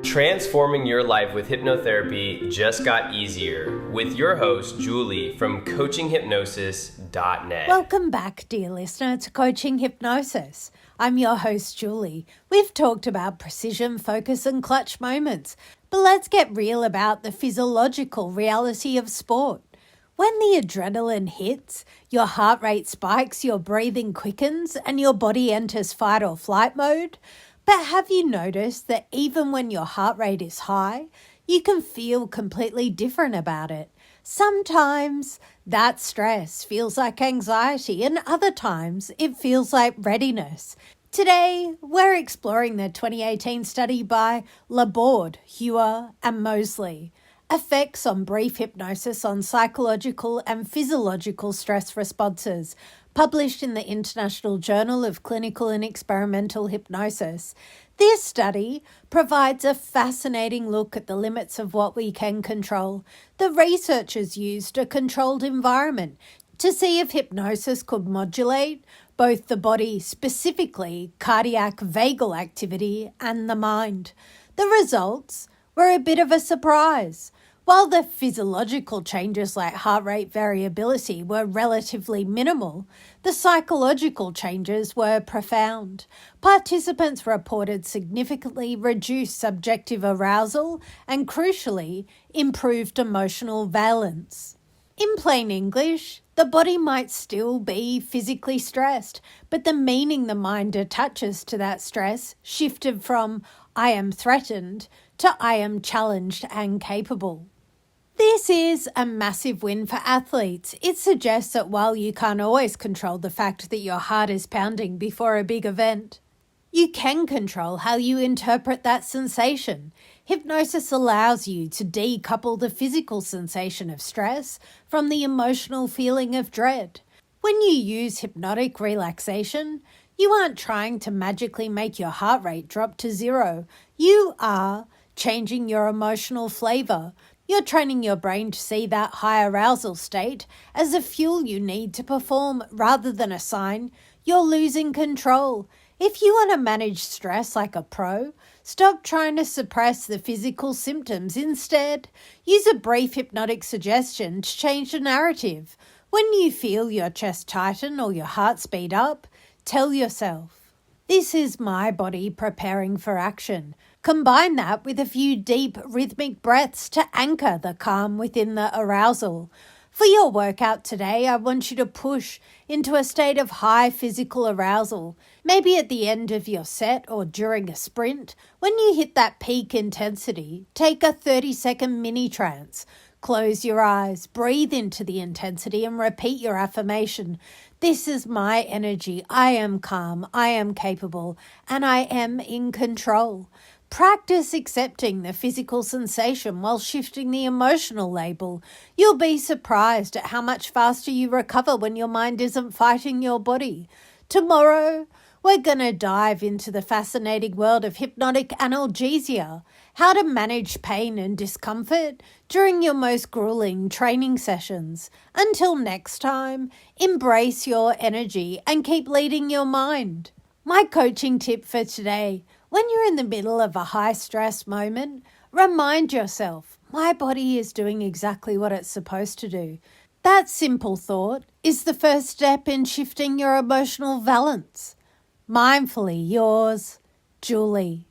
Transforming your life with hypnotherapy just got easier with your host, Julie from CoachingHypnosis.net. Welcome back, dear listener, to Coaching Hypnosis. I'm your host, Julie. We've talked about precision, focus, and clutch moments, but let's get real about the physiological reality of sport. When the adrenaline hits, your heart rate spikes, your breathing quickens, and your body enters fight or flight mode. But have you noticed that even when your heart rate is high, you can feel completely different about it? Sometimes that stress feels like anxiety, and other times it feels like readiness. Today, we're exploring the 2018 study by Laborde, Hewer, and Mosley, Effects on Brief Hypnosis on Psychological and Physiological Stress Responses, published in the International Journal of Clinical and Experimental Hypnosis. This study provides a fascinating look at the limits of what we can control. The researchers used a controlled environment to see if hypnosis could modulate both the body, specifically cardiac vagal activity, and the mind. The results were a bit of a surprise. While the physiological changes like heart rate variability were relatively minimal, the psychological changes were profound. Participants reported significantly reduced subjective arousal and, crucially, improved emotional valence. In plain English, the body might still be physically stressed, but the meaning the mind attaches to that stress shifted from "I am threatened" to "I am challenged and capable." This is a massive win for athletes. It suggests that while you can't always control the fact that your heart is pounding before a big event, you can control how you interpret that sensation. Hypnosis allows you to decouple the physical sensation of stress from the emotional feeling of dread. When you use hypnotic relaxation, you aren't trying to magically make your heart rate drop to zero. You are changing your emotional flavor. You're training your brain to see that high arousal state as a fuel you need to perform rather than a sign you're losing control. If you want to manage stress like a pro, stop trying to suppress the physical symptoms. Instead, use a brief hypnotic suggestion to change the narrative. When you feel your chest tighten or your heart speed up, tell yourself, "This is my body preparing for action." Combine that with a few deep rhythmic breaths to anchor the calm within the arousal. For your workout today, I want you to push into a state of high physical arousal, maybe at the end of your set or during a sprint. When you hit that peak intensity, take a 30-second mini trance. Close your eyes, breathe into the intensity, and repeat your affirmation. "This is my energy. I am calm, I am capable, and I am in control." Practice accepting the physical sensation while shifting the emotional label. You'll be surprised at how much faster you recover when your mind isn't fighting your body. Tomorrow, we're going to dive into the fascinating world of hypnotic analgesia, how to manage pain and discomfort during your most grueling training sessions. Until next time, embrace your energy and keep leading your mind. My coaching tip for today: when you're in the middle of a high-stress moment, remind yourself, my body is doing exactly what it's supposed to do. That simple thought is the first step in shifting your emotional valence. Mindfully yours, Julie.